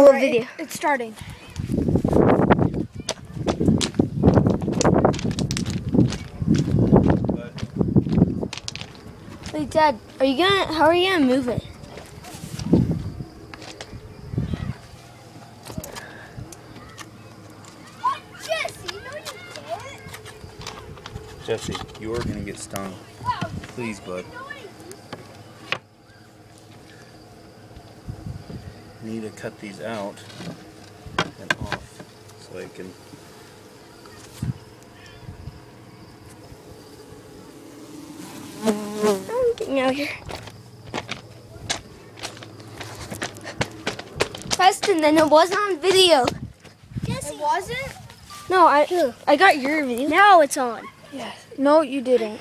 Video. It's starting. Wait, Dad, how are you gonna move it? Jesse, no you can't. Jesse, you're gonna get stung. Please, bud. I need to cut these out and off so I can. I'm getting out here. Preston, then it wasn't on video. Jesse. It wasn't? No, I got your video. Now it's on. Yes. No, you didn't.